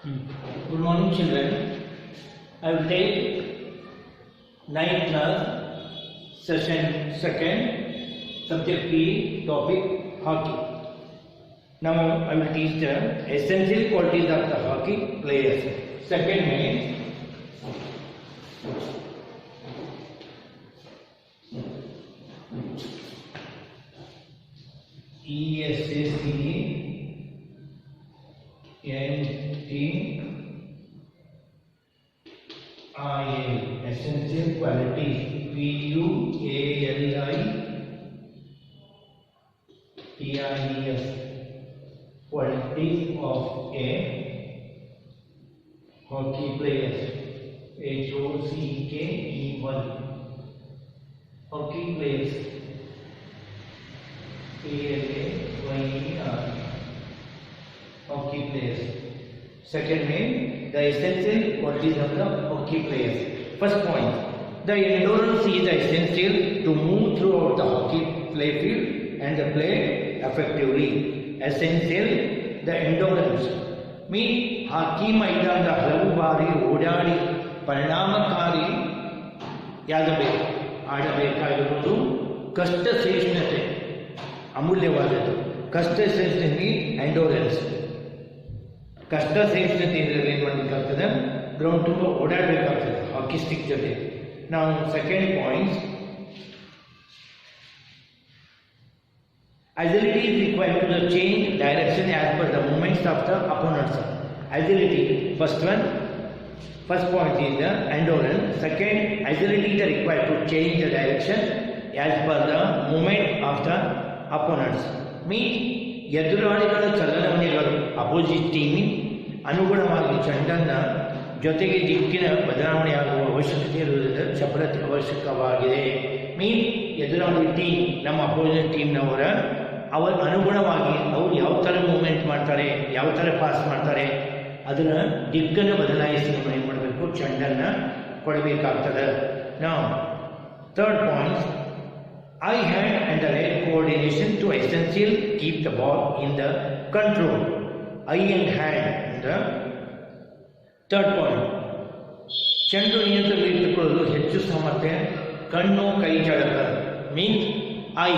Good morning, children. I will take 9th class, session 2nd, subject P, topic hockey. Now I will teach the essential qualities of the hockey players. Second means essential qualities PUALITIES qualities of a hockey player. HOCKEY1 hockey players. PLAYER hockey players. Second main, the essential qualities of the hockey players. First point, the endurance is essential to move throughout the hockey play field and play effectively. Essential, the endurance means hockey ಮೈದಾನದ ಹಲವು ಬಾರಿ ಓಡಾಡಿ ಪರಿಣಾಮಕಾರಿ ಆಡಬೇಕಾಗಿರುವುದು ಕಷ್ಟ ಸಹಿಷ್ಣುತೆ ಅಮೂಲ್ಯವಾದದ್ದು. ಕಷ್ಟ ಸಹಿಷ್ಣುತೆ endurance. ಕಷ್ಟ ಸಹಿಷ್ಣುತೆ ಇದ್ರಲ್ಲಿ ಏನು ಮಾಡಬೇಕಾಗ್ತದೆ, ಗ್ರೌಂಡ್ ತುಂಬ ಓಡಾಡಬೇಕಾಗ್ತದೆ ಹಾಕಿ ಸ್ಟಿಕ್ ಜೊತೆ. ನಾವು second point, agility is required to change direction as per the movements of the opponents. Agility, first point is the endurance. Second, agility is required to change the direction as per the movement of the opponents. Means ಎದುರಾಳಿಗಳ ಚಲನವಲನಗಳು opposite team ಅನುಗುಣವಾಗಿ ಚೆಂಡನ್ನ ಜೊತೆಗೆ ದಿಕ್ಕಿನ ಬದಲಾವಣೆಯಾಗುವ ಅವಶ್ಯಕತೆ ಇರುವುದರಿಂದ ಚಪಲತೆ ಅವಶ್ಯಕವಾಗಿದೆ. ಮೀನ್ ಎದುರಾಳಿ ಟೀಮ್ ನಮ್ಮ ಅಪೋಸಿಟ್ ಟೀಮ್ನವರ ಅವರ ಅನುಗುಣವಾಗಿ ಅವರು ಯಾವ ಥರ ಮೂವ್ಮೆಂಟ್ ಮಾಡ್ತಾರೆ, ಯಾವ ಥರ ಪಾಸ್ ಮಾಡ್ತಾರೆ, ಅದನ್ನ ದಿಕ್ಕನ್ನು ಬದಲಾಯಿಸಿ ನಾವು ಏನು ಮಾಡಬೇಕು, ಚೆಂಡನ್ನು ಕೊಡಬೇಕಾಗ್ತದೆ. ನಾವು third point, eye hand and the leg coordination to essential keep the ball in the control. Eye and hand ಅಂದ್ರೆ ಥರ್ಡ್ ಪಾಯಿಂಟ್, ಚೆಂಡು ನಿಯಂತ್ರಣದಲ್ಲಿ ಇಟ್ಟುಕೊಳ್ಳಲು ಹೆಚ್ಚು ಸಾಮರ್ಥ್ಯ. ಕಣ್ಣು ಕೈ ಚಳಕ ಮೀನ್ಸ್ ಐ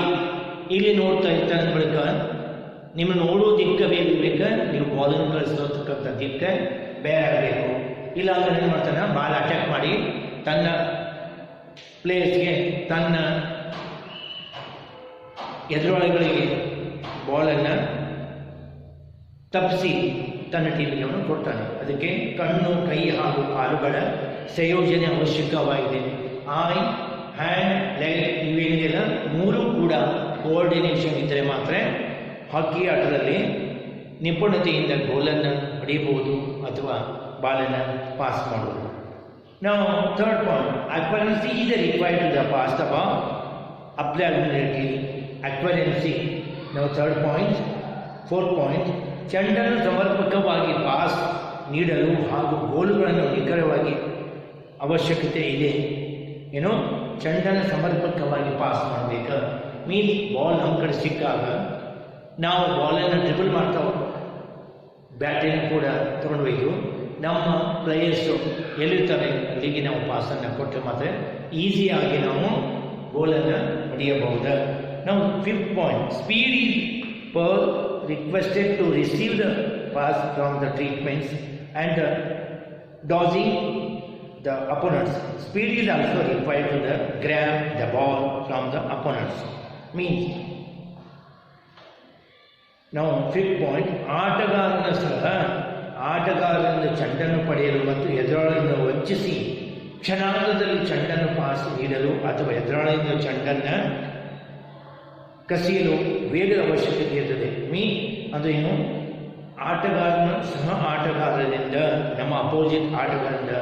ಇಲ್ಲಿ ನೋಡ್ತಾ ಇದ್ದ ಬಳಿಕ ನಿಮ್ಮ ನೋಡೋ ದಿಕ್ಕ ಬೇಕ, ನೀವು ಬಾಲನ್ನು ಕಳಿಸ್ತಕ್ಕಂಥ ದಿಕ್ಕ ಬೇರೆ ಆಗಬೇಕು. ಇಲ್ಲ ಅಂದ್ರೆ ಏನು ಮಾಡ್ತಾನೆ, ಬಾಲ್ ಅಟ್ಯಾಕ್ ಮಾಡಿ ತನ್ನ ಪ್ಲೇಯರ್ಸ್ಗೆ, ತನ್ನ ಎದುರಾಳಿಗಳಿಗೆ ಬಾಲನ್ನು ತಪ್ಪಿಸಿ ತನ್ನ ಟೀಮಿಗೆ ಅವನು ಕೊಡ್ತಾನೆ. ಅದಕ್ಕೆ ಕಣ್ಣು ಕೈ ಹಾಗೂ ಕಾಲುಗಳ ಸಂಯೋಜನೆ ಅವಶ್ಯಕವಾಗಿದೆ. ಐ ಹ್ಯಾಂಡ್ ಲೆಗ್ ಇವೇನಿದೆಯಲ್ಲ ಮೂರು ಕೂಡ ಕೋಆರ್ಡಿನೇಷನ್ ಇದ್ದರೆ ಮಾತ್ರ ಹಾಕಿ ಆಟದಲ್ಲಿ ನಿಪುಣತೆಯಿಂದ ಗೋಲನ್ನು ಹೊಡೆಯಬಹುದು ಅಥವಾ ಬಾಲನ್ನು ಪಾಸ್ ಮಾಡಬಹುದು. ನಾವು third point, accuracy is required to the pass the ball applicability. Accuracy ನಾವು ಥರ್ಡ್ ಪಾಯಿಂಟ್. ಫೋರ್ತ್ ಪಾಯಿಂಟ್, ಚೆಂಡನ್ನು ಸಮರ್ಪಕವಾಗಿ ಪಾಸ್ ನೀಡಲು ಹಾಗೂ ಗೋಲುಗಳನ್ನು ನಿಖರವಾಗಿ ಅವಶ್ಯಕತೆ ಇದೆ. ಏನೋ ಚೆಂಡನ್ನು ಸಮರ್ಪಕವಾಗಿ ಪಾಸ್ ಮಾಡಬೇಕು. ಮೀನ್ಸ್ ಬಾಲ್ ನಮ್ಮ ಕಡೆ ಸಿಕ್ಕಾಗ ನಾವು ಬಾಲನ್ನು ಡ್ರಿಬಲ್ ಮಾಡ್ತಾ ಬ್ಯಾಟನ್ನು ಕೂಡ ತೊಗೊಂಡ್ಬೇಕು. ನಮ್ಮ ಪ್ಲೇಯರ್ಸು ಎಲ್ಲಿರ್ತಾರೆ ಅಲ್ಲಿಗೆ ನಾವು ಪಾಸನ್ನು ಕೊಟ್ಟರೆ ಮಾತ್ರ ಈಸಿಯಾಗಿ ನಾವು ಗೋಲನ್ನು ಹೊಡೆಯಬಹುದು. ನಾವು fifth point, speed is per requested to receive the pass from the treatments and dodging the opponents. Speed is also required to grab the ball from the opponents. Means now fifth point, ಆಟಗಾರನ ಚೆಂಡನ್ನು ಪಡೆಯಲು ಮತ್ತು ಎದುರಾಳಿಯನ್ನು ವಂಚಿಸಿ ಕ್ಷಣಾರ್ಧದಲ್ಲಿ ಚೆಂಡನ್ನು pass ನೀಡಲು ಅಥವಾ ಎದುರಾಳಿಯಿಂದ ಚೆಂಡನ್ನು ಕಸಿಯಲು ವೇಗದ ಅವಶ್ಯಕತೆ ಇರ್ತದೆ. ಅಂದರೆ ಏನು, ಸಹ ಆಟಗಾರರಿಂದ, ನಮ್ಮ ಅಪೋಸಿಟ್ ಆಟಗಾರರಿಂದ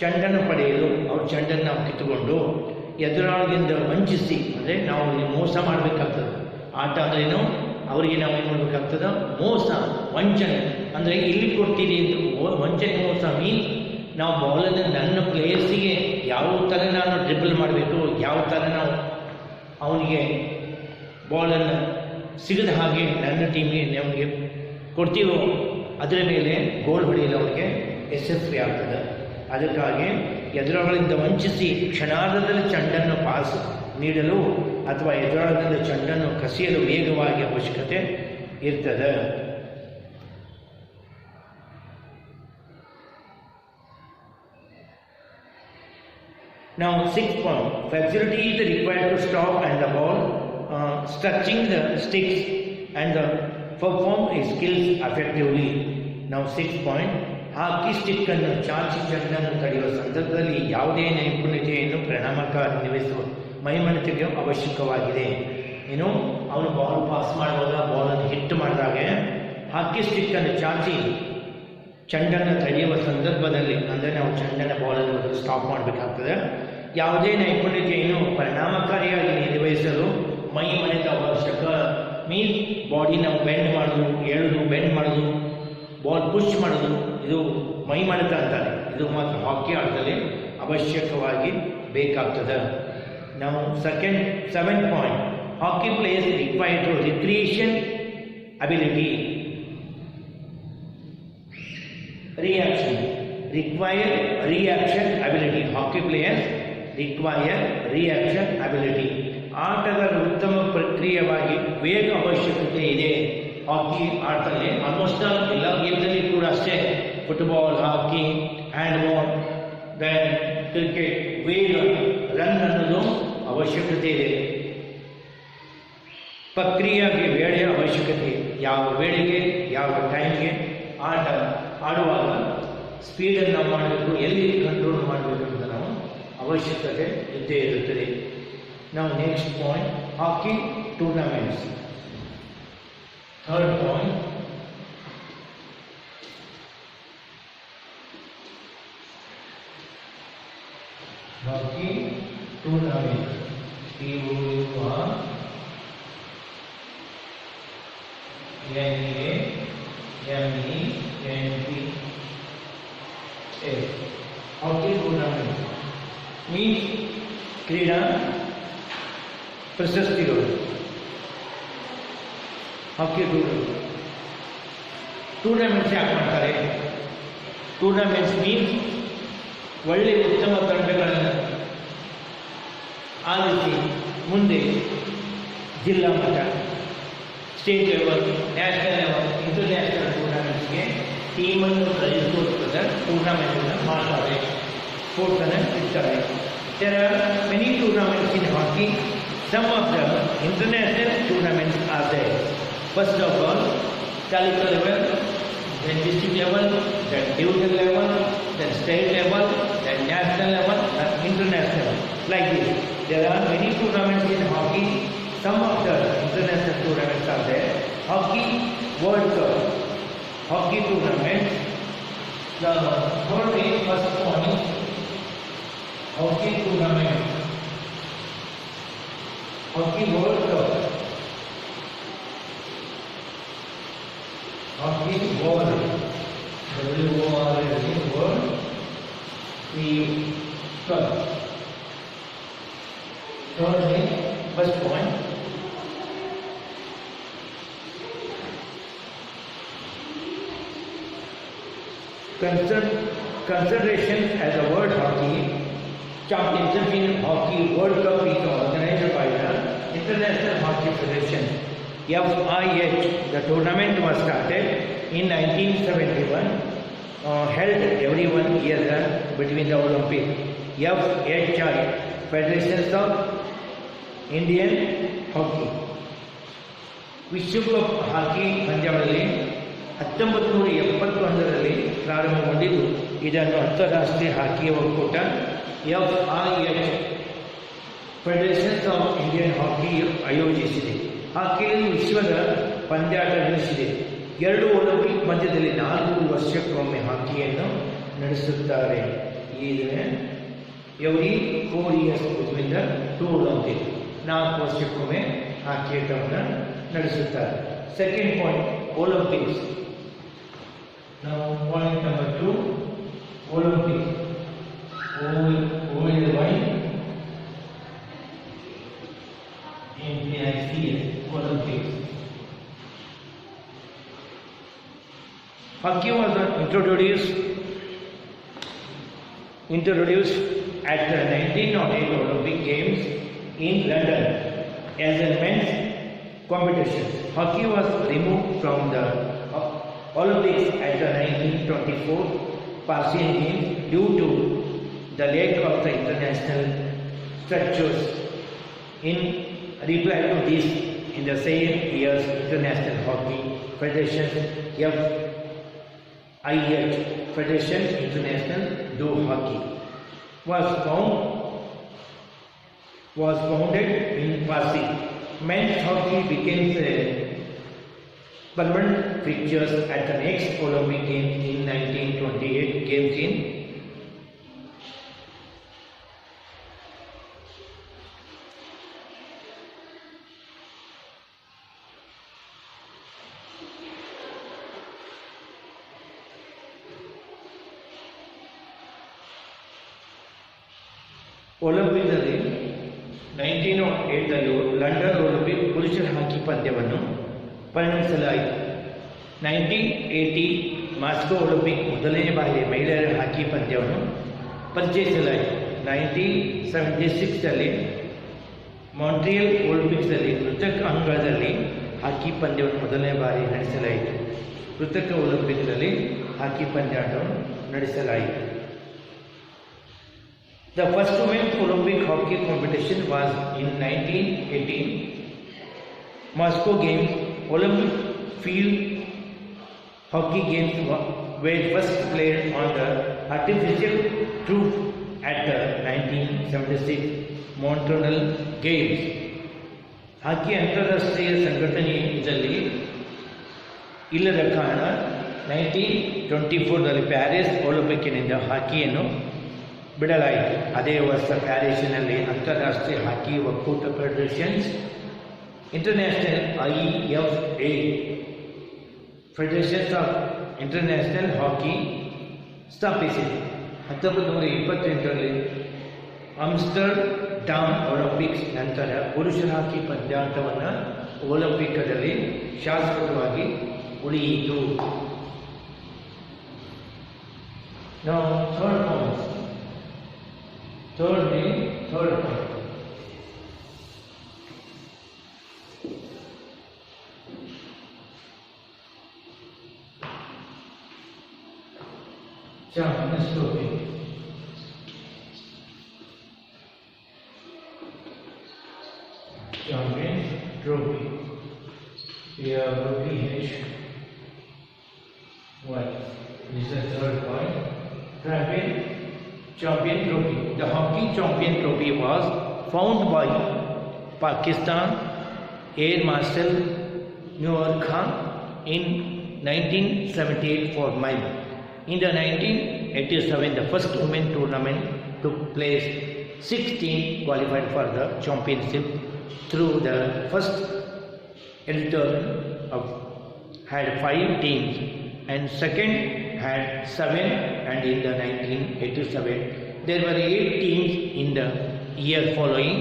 ಚೆಂಡನ್ನು ಪಡೆಯಲು ಅವ್ರ ಚೆಂಡನ್ನು ನಾವು ಕಿತ್ತುಕೊಂಡು ಎದುರಾಳಿಯಿಂದ ವಂಚಿಸಿ, ಅಂದರೆ ನಾವು ಮೋಸ ಮಾಡಬೇಕಾಗ್ತದೆ. ಆಟ ಅಂದರೆ ಏನು, ಅವರಿಗೆ ನಾವು ಏನು ಮಾಡಬೇಕಾಗ್ತದೆ, ಮೋಸ, ವಂಚನೆ. ಅಂದರೆ ಇಲ್ಲಿ ಕೊಡ್ತೀರಿ ವಂಚನೆ, ಮೋಸ ಮೀನ್ಸ್ ನಾವು ಬಾಲನ್ನು ನನ್ನ ಪ್ಲೇಯರ್ಸಿಗೆ ಯಾವ ಥರ ನಾನು ಡ್ರಿಬಲ್ ಮಾಡಬೇಕು, ಯಾವ ಥರ ನಾವು ಅವನಿಗೆ ಬಾಲನ್ನು ಸಿಗದ ಹಾಗೆ ನನ್ನ ಟೀಮಿಗೆ ನಮಗೆ ಕೊಡ್ತೀವೋ ಅದರ ಮೇಲೆ ಗೋಲ್ ಹೊಡೆಯಲು ಅವರಿಗೆ ಯಶಸ್ವಿ ಆಗ್ತದೆ. ಅದಕ್ಕಾಗಿ ಎದುರಾಳಿಯಿಂದ ವಂಚಿಸಿ ಕ್ಷಣಾರ್ಧದಲ್ಲಿ ಚೆಂಡನ್ನು ಪಾಸ್ ನೀಡಲು ಅಥವಾ ಎದುರಾಳಿಯಿಂದ ಚೆಂಡನ್ನು ಕಸಿಯಲು ವೇಗವಾಗಿ ಅವಶ್ಯಕತೆ ಇರ್ತದೆ. Now 6 point, flexibility is required to stop and the ball stretching the sticks and the perform skills effectively. Now 6 point, hockey stick ಅನ್ನು ಚಾಚಿ ಚೆಂಡನ್ನು ತಡೆಯುವ ಸಂದರ್ಭದಲ್ಲಿ ಯಾವುದೇ ನೈಪುಣ್ಯತೆಯನ್ನು ಪರಿಣಾಮಕಾರಿ ನಿರ್ವಹಿಸುವ ಮೈಮನತೆಗೆ ಅವಶ್ಯಕವಾಗಿದೆ. ಏನು ಅವನು ಬಾಲ್ ಪಾಸ್ ಮಾಡುವಾಗ ಬಾಲನ್ನು ಹಿಟ್ ಮಾಡಿದಾಗ ಹಾಕಿ ಸ್ಟಿಕ್ ಅನ್ನು ಚಾಚಿ ಚೆಂಡನ್ನು ತಡೆಯುವ ಸಂದರ್ಭದಲ್ಲಿ ಅಂದರೆ ನಾವು ಚೆಂಡನ ಬಾಲನ್ನು ಸ್ಟಾಪ್ ಮಾಡಬೇಕಾಗ್ತದೆ. ಯಾವುದೇ ನೈಪುಣ್ಯತೆಯನ್ನು ಪರಿಣಾಮಕಾರಿಯಾಗಿ ನಿರ್ವಹಿಸಲು ಮೈಮನೆತ ಅವಶ್ಯಕ. ಮೀನ್ಸ್ ಬಾಡಿನ ಬೆಂಡ್ ಮಾಡೋದು, ಏಳೋದು, ಬೆಂಡ್ ಮಾಡೋದು, ಬಾಲ್ ಪುಷ್ ಮಾಡೋದು, ಇದು ಮೈಮನೆತ ಅಂತಾರೆ. ಇದು ಮಾತ್ರ ಹಾಕಿ ಆಟದಲ್ಲಿ ಅವಶ್ಯಕವಾಗಿ ಬೇಕಾಗ್ತದೆ. ನಾವು 7 point, hockey players required to recreation ability. require reaction ability. Hockey players require reaction ability. ಆಟಗಾರ ಉತ್ತಮ ಪ್ರಕ್ರಿಯೆಯಾಗಿ ವೇಗ ಅವಶ್ಯಕತೆ ಇದೆ. ಹಾಕಿ ಆಟದಲ್ಲಿ ಆಲ್ಮೋಸ್ಟ್ ಎಲ್ಲ ಗೇಮ್ನಲ್ಲಿ ಕೂಡ ಅಷ್ಟೇ, ಫುಟ್ಬಾಲ್, ಹಾಕಿ, ಹ್ಯಾಂಡ್ಬಾಲ್, ದೆನ್ ಕ್ರಿಕೆಟ್, ವೇಗ ರನ್ ಅನ್ನೋದು ಅವಶ್ಯಕತೆ ಇದೆ. ಪ್ರಕ್ರಿಯೆಗೆ ವೇಳೆಯ ಅವಶ್ಯಕತೆ, ಯಾವ ವೇಳೆಗೆ ಯಾವ ಟೈಮ್ಗೆ ಆಟ ಆಡುವಾಗ ಸ್ಪೀಡನ್ನು ಮಾಡಬೇಕು, ಎಲ್ಲಿ ಕಂಟ್ರೋಲ್ ಮಾಡಬೇಕು ಅಂತ ನಾವು ಅವಶ್ಯಕತೆ ಇದ್ದೇ ಇರುತ್ತದೆ. ನಾವು next point, hockey tournaments. 3rd point, hockey tournament. Hockey tournament means ಕ್ರೀಡಾ ಪ್ರಶಸ್ತಿಗಳು. ಹಾಕಿ ಟೂರ್ನಮೆಂಟ್ಸ್ ಯಾಕೆ ಮಾಡ್ತಾರೆ? ಟೂರ್ನಮೆಂಟ್ಸ್ ಮೀನ್ಸ್ ಒಳ್ಳೆಯ ಉತ್ತಮ ತಂಡಗಳನ್ನು ಆರಿಸಿ ಮುಂದೆ ಜಿಲ್ಲಾ ಮಟ್ಟ, state level, national level, international ಟೂರ್ನಮೆಂಟ್ಸ್ಗೆ ಟೀಮನ್ನು ಕಳಿಸೋಸ್ಕರ ಟೂರ್ನಮೆಂಟನ್ನು ಮಾಡ್ತಾರೆ, ಸ್ಪೋರ್ಟ್ಸನ್ನು ಇಡ್ತಾರೆ. There are many tournaments in hockey. Some of the international tournaments are there. First of all, taluk level, then district level, then division level, then state level, then national level, then international. Like this, there are many tournaments in hockey. Some of the international tournaments are there. Hockey World Cup, hockey tournament. The first point, hockey tournament, hockey World Cup, hockey World, W-O-R-L-D, World Cup. Thirdly, first point, consideration as a word hockey. Championship in Hockey World Cup is organized by the International Hockey Federation, FIH. The tournament was started in 1971, held every 1 year between the Olympics. FHI, Federations of Indian Hockey. ವಿಶ್ವಕಪ್ ಹಾಕಿ ಪಂದ್ಯಗಳಲ್ಲಿ 1971ರಲ್ಲಿ ಪ್ರಾರಂಭಗೊಂಡಿದ್ದು, ಇದನ್ನು ಅಂತಾರಾಷ್ಟ್ರೀಯ hockey ಒಕ್ಕೂಟ FIH, federations of Indian ಹಾಕಿ ಆಯೋಜಿಸಿದೆ. ಹಾಕಿಯಲ್ಲಿ ವಿಶ್ವದ ಪಂದ್ಯಾಟ ನಡೆಸಿದೆ. 2 Olympic ಮಧ್ಯದಲ್ಲಿ 4 ವರ್ಷಕ್ಕೊಮ್ಮೆ ಹಾಕಿಯನ್ನು ನಡೆಸುತ್ತಾರೆ. Every 4 years between the 2 Olympics, 4 ವರ್ಷಕ್ಕೊಮ್ಮೆ ಹಾಕಿ ಆಟವನ್ನು ನಡೆಸುತ್ತಾರೆ. Second point, Olympics. ನಾವು point number 2, Olympics. Olympics. Hockey was introduced at the 1908 Olympic Games in London as a men's competition. Hockey was removed from the Olympics at the 1924 Parisian Games due to the lack of the international structures. In reply to this, in the same year's International Hockey Federation, FIH, Federation International do Hockey, was founded in Passy. Men's hockey became a permanent fixture at the next Olympic Games in 1928 Games in ಒಲಿಂಪಿಕ್ನಲ್ಲಿ 1908 London Olympic ಪುರುಷರ ಹಾಕಿ ಪಂದ್ಯವನ್ನು ಪರಿಗಣಿಸಲಾಯಿತು. 1980 Moscow Olympic ಮೊದಲನೇ ಬಾರಿ ಮಹಿಳೆಯರ ಹಾಕಿ ಪಂದ್ಯವನ್ನು ಪರಿಚಯಿಸಲಾಯಿತು. 1976ರಲ್ಲಿ Montreal ಒಲಿಂಪಿಕ್ಸ್ನಲ್ಲಿ ಕೃತಕ ಅಂಗಳದಲ್ಲಿ ಹಾಕಿ ಪಂದ್ಯವನ್ನು ಮೊದಲನೇ ಬಾರಿ ನಡೆಸಲಾಯಿತು. ಕೃತಕ ಒಲಿಂಪಿಕ್ನಲ್ಲಿ ಹಾಕಿ ಪಂದ್ಯಾಟವನ್ನು ನಡೆಸಲಾಯಿತು. The first women's Olympic hockey competition was in 1918 Moscow Games. Olympic field hockey games were first played on the artificial turf at the 1976 Montreal Games. ಹಾಕಿ ಅಂತಾರಾಷ್ಟ್ರೀಯ ಸಂಘಟನೆ ಇದರಲ್ಲಿ ಇಲ್ಲದ ಕಾರಣ 1924ರಲ್ಲಿ ಪ್ಯಾರಿಸ್ ಒಲಿಂಪಿಕ್ಕಿನಿಂದ ಹಾಕಿಯನ್ನು ಬಿಡಲಾಯಿತು. ಅದೇ ವರ್ಷ ಪ್ಯಾರಿಸ್ನಲ್ಲಿ ಅಂತಾರಾಷ್ಟ್ರೀಯ ಹಾಕಿ ಒಕ್ಕೂಟ federations international IFA federations of international hockey ಸ್ಥಾಪಿಸಿದೆ. 1928ರಲ್ಲಿ ಆಮ್ಸ್ಟರ್ಡ್ಯಾಮ್ ಒಲಿಂಪಿಕ್ಸ್ ನಂತರ ಪುರುಷರ ಹಾಕಿ ಪಂದ್ಯಾಟವನ್ನು ಒಲಿಂಪಿಕ್ನಲ್ಲಿ ಶಾಶ್ವತವಾಗಿ ಉಳಿಯಿತು. Now third point. Third point. Champions Trophy. Champions Trophy. We have PH. What? This is the third point. Champion Trophy. The Hockey Champion Trophy was found by Pakistan Air Marshal Noor Khan in 1978 for Mali. In the 1987, the first women tournament took place. 6 teams qualified for the championship through the first editor had 5 teams and second had 7, and in the 1987 there were 8 teams in the year following.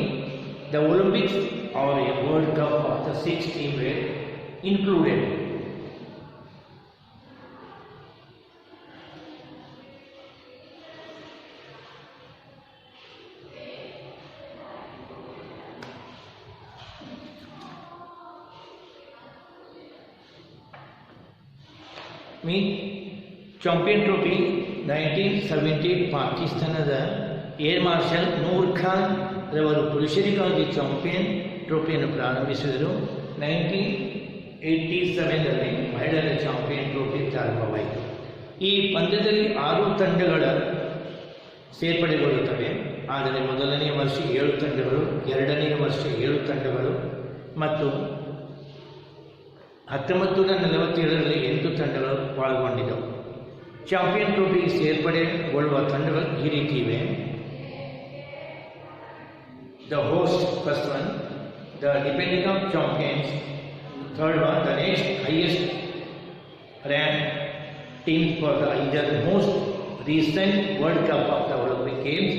The Olympics or a World Cup of the 6 teams were included. Champion trophy 1970 ಪಾಕಿಸ್ತಾನದ air marshal ನೂರ್ ಖಾನ್ ರವರು ಪುರುಷರಿಗಾಗಿ champion ಟ್ರೋಫಿಯನ್ನು ಪ್ರಾರಂಭಿಸಿದರು. 1987ರಲ್ಲಿ ಮಹಿಳೆಯರ champion trophy ಪ್ರಾರಂಭವಾಯಿತು. ಈ ಪಂದ್ಯದಲ್ಲಿ 6 ತಂಡಗಳ ಸೇರ್ಪಡೆಗೊಳ್ಳುತ್ತವೆ. ಆದರೆ ಮೊದಲನೆಯ ವರ್ಷ 7 ತಂಡಗಳು, ಎರಡನೆಯ ವರ್ಷ 7 ತಂಡಗಳು ಮತ್ತು 1947ರಲ್ಲಿ 8 ತಂಡಗಳು ಪಾಲ್ಗೊಂಡಿದ್ದವು. ಚಾಂಪಿಯನ್ ಟ್ರೋಫಿಗೆ ಸೇರ್ಪಡೆಗೊಳ್ಳುವ ತಂಡಗಳು ಈ ರೀತಿ ಇವೆ. The host first one, the depending of champions third one, the next highest rank team for the either most recent World Cup of the Olympic Games.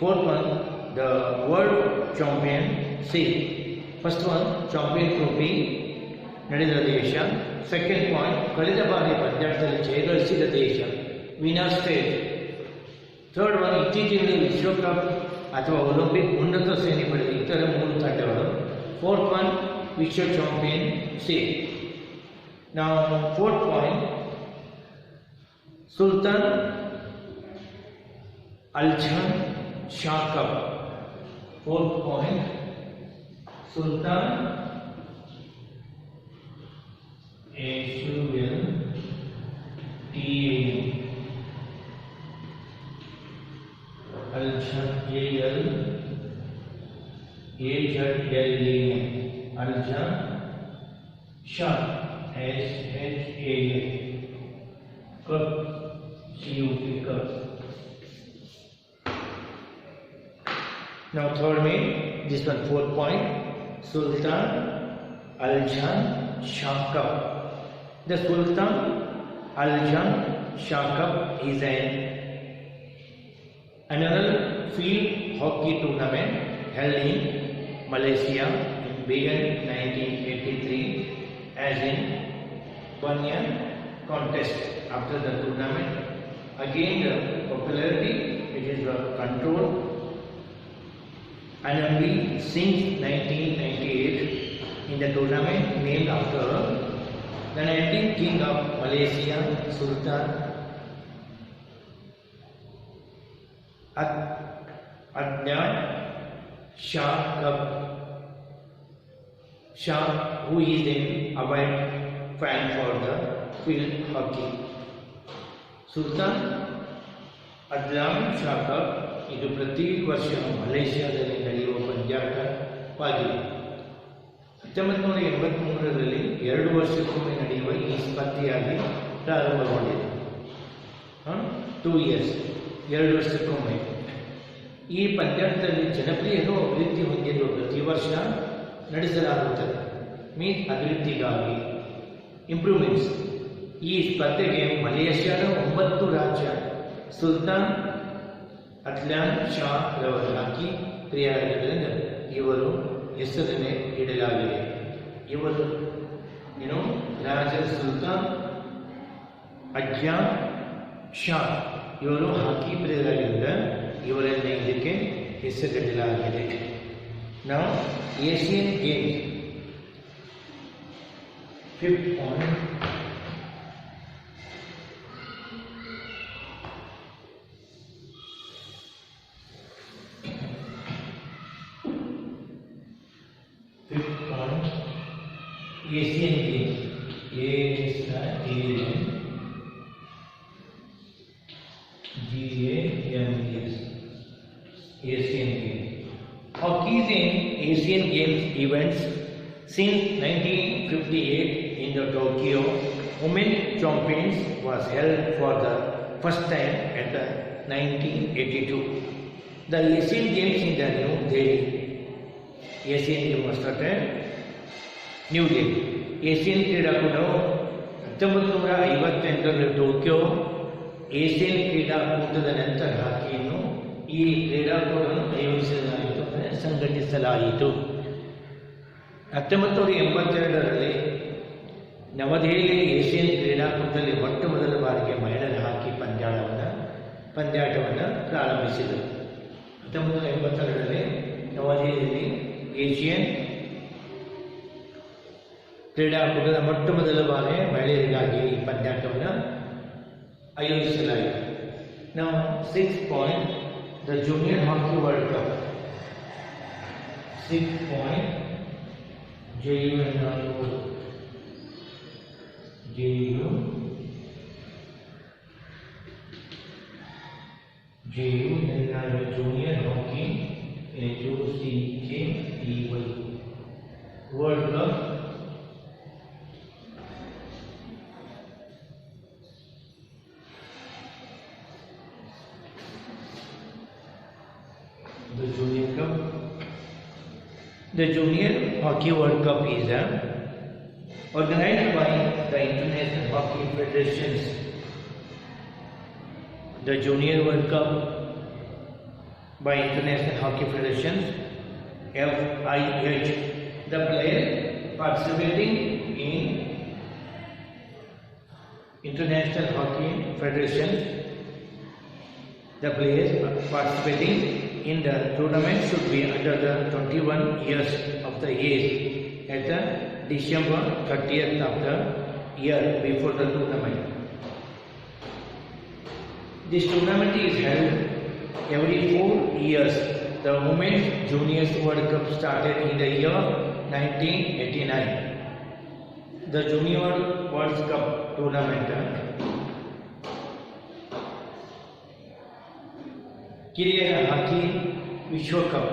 Fourth one, the World Championship. First one, Champion Trophy. ನಡೆದ ದೇಶ. Second point, ಕಳೆದ ಬಾರಿ ಪಂದ್ಯಾಟದಲ್ಲಿ ಜಯಗಳಿಸಿದ ದೇಶ, winner state. Third one, ಇತ್ತೀಚೆಗೆ ವಿಶ್ವಕಪ್ ಅಥವಾ Olympic ಉನ್ನತ ಶ್ರೇಣಿ ಪಡೆದ ಇತರ 3 ತಂಡಗಳು. ಫೋರ್ತ್ ಒನ್, ವಿಶ್ವ ಚಾಂಪಿಯನ್ ಸೇಟ್. ನಾವು ಫೋರ್ತ್ ಪಾಯಿಂಟ್, ಸುಲ್ತಾನ್ ಅಲ್ಜಾನ್ Shah Cup. Fourth point, Sultan Aljan Shah SHAN Cup CUP Cup. Now third main, this one 4th point, Sultan Aljan Shah Cup. The Sultan Aljan Shah Cup is another field hockey tournament held in Malaysia, began 1983 as in one-year contest. After the tournament, again the popularity, it is controlled annually since 1998 in the tournament named after the 19th King of Malaysia, Sultan Adnan Shah Cup. Shah, who is an avid fan for the field hockey. Sultan Adnan Shah Cup ಇದು ಪ್ರತಿ ವರ್ಷ ಮಲೇಷ್ಯಾದಲ್ಲಿ ನಡೆಯುವ ಪಂದ್ಯಾಟವಾಗಿದೆ. 1983ರಲ್ಲಿ 2 ವರ್ಷಕ್ಕೊಮ್ಮೆ ನಡೆಯುವ ಈ ಸ್ಪರ್ಧೆಯಾಗಿ ಪ್ರಾರಂಭಗೊಂಡಿದೆ. 2 years, 2 ವರ್ಷಕ್ಕೊಮ್ಮೆ. ಈ ಪಂದ್ಯಾಟದಲ್ಲಿ ಜನಪ್ರಿಯರು ಅಭಿವೃದ್ಧಿ ಹೊಂದಿರುವ ಪ್ರತಿ ವರ್ಷ ನಡೆಸಲಾಗುತ್ತದೆ. ಅಭಿವೃದ್ಧಿಗಾಗಿ ಇಂಪ್ರೂವ್ಮೆಂಟ್ಸ್. ಈ ಸ್ಪರ್ಧೆಗೆ ಮಲೇಷ್ಯಾದ 9 ರಾಜ್ಯ ಸುಲ್ತಾನ್ ಅದ್ನಾನ್ ಶಾ ರವರ ಹಾಕಿ ಪ್ರಿಯರಾಗಿದ್ದರಿಂದ ಇವರು ಹೆಸರನ್ನೇ ಇಡಲಾಗಿದೆ. ಇವರು ರಾಜ ಸುಲ್ತಾನ್ ಅದ್ನಾನ್ ಶಾ ಇವರು ಹಾಕಿ ಪ್ರಿಯರಾಗಿದ್ದರಿಂದ ಇವರನ್ನ ಇದಕ್ಕೆ ಹೆಸರಿಡಲಾಗಿದೆ. Now, Asian Games. 5th point. Asian Games. Asian Games. Hockey is in Asian Games events since 1958 in the Tokyo. Women Champions was held for the first time at the 1982. The Asian Games in the New Delhi. Asian Games was started New Delhi. Asian ಕ್ರೀಡಾಕೂಟವು 1958ರಲ್ಲಿ Tokyo Asian ಕ್ರೀಡಾಕೂಟದ ನಂತರ ಹಾಕಿಯನ್ನು ಈ ಕ್ರೀಡಾಕೂಟವನ್ನು ಆಯೋಜಿಸಲಾಯಿತು, ಸಂಘಟಿಸಲಾಯಿತು. 1982ರಲ್ಲಿ ನವದೆಹಲಿ Asian ಕ್ರೀಡಾಕೂಟದಲ್ಲಿ ಮೊದಲ ಬಾರಿಗೆ ಮಹಿಳೆಯರ ಹಾಕಿ ಪಂದ್ಯಾಟವನ್ನು ಪ್ರಾರಂಭಿಸಿದರು. 1982ರಲ್ಲಿ ನವದೆಹಲಿಯಲ್ಲಿ ಏಷ್ಯನ್ ಕ್ರೀಡಾಕೂಟದ ಮೊದಲ ಬಾರಿ ಮಹಿಳೆಯರಿಗಾಗಿ ಈ ಪಂದ್ಯಾಟವನ್ನು ಆಯೋಜಿಸಲಾಯಿತು. Now 6th point, the Junior Hockey World Cup. 6th point, JUNRO Junior Hockey HOCKEY World Cup. The Junior Hockey World Cup is organized by the International Hockey Federations. The Junior World Cup by International Hockey Federations (FIH). The player participating in International Hockey Federation. The players participating in the tournament should be under the 21 years of the age at the December 30th of the year before the tournament. This tournament is held every 4 years. The Women's Juniors World Cup started in the year 1989. The Junior World Cup tournament ಕಿರಿಯರ ಹಾಕಿ ವಿಶ್ವಕಪ್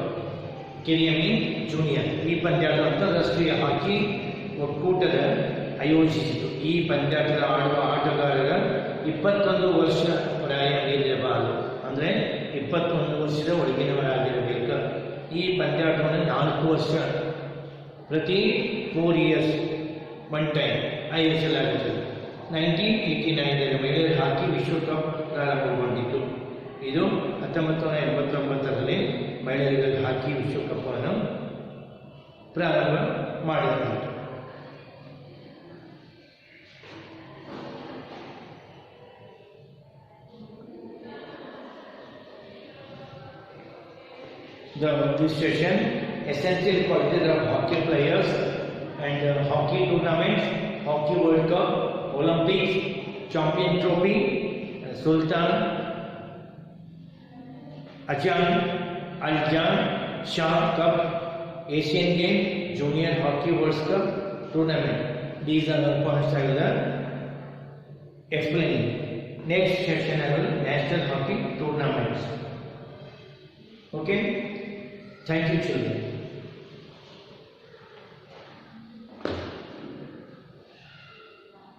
ಕಿರಿಯ ಮೀನ್ junior ಈ ಪಂದ್ಯಾಟ ಅಂತಾರಾಷ್ಟ್ರೀಯ ಹಾಕಿ ಒಕ್ಕೂಟದ ಆಯೋಜಿಸಿತು. ಈ ಪಂದ್ಯಾಟದ ಆಡುವ ಆಟಗಾರರ 21 ವರ್ಷ ಪ್ರಾಯವಿರಬಾರದು, ಅಂದರೆ 21 ವರ್ಷದ ಒಳಗಿನವರಾಗಿರಬೇಕು. ಈ ಪಂದ್ಯಾಟವನ್ನು 4 ವರ್ಷ ಪ್ರತಿ 4 ಇಯರ್ಸ್ ಒನ್ ಟೈಮ್ ಆಯೋಜಿಸಲಾಗುತ್ತದೆ. 1989ರಲ್ಲಿ ಮಹಿಳೆಯರ ಹಾಕಿ ವಿಶ್ವಕಪ್ ಪ್ರಾರಂಭಗೊಂಡಿತು. ಇದು 1989ರಲ್ಲಿ ಮಹಿಳೆಯರ ಹಾಕಿ ವಿಶ್ವಕಪ್ಪನ್ನು ಪ್ರಾರಂಭ ಮಾಡಲಾಯಿತು. This session, essential qualities of hockey players and hockey tournaments, Hockey World Cup, Olympics, Champion Trophy, Sultan Azam Shah Cup, Asian Games, Junior Hockey World Cup Tournament. These are the points I will explain. Next session I will National Hockey Tournaments. Okay? Thank you, children.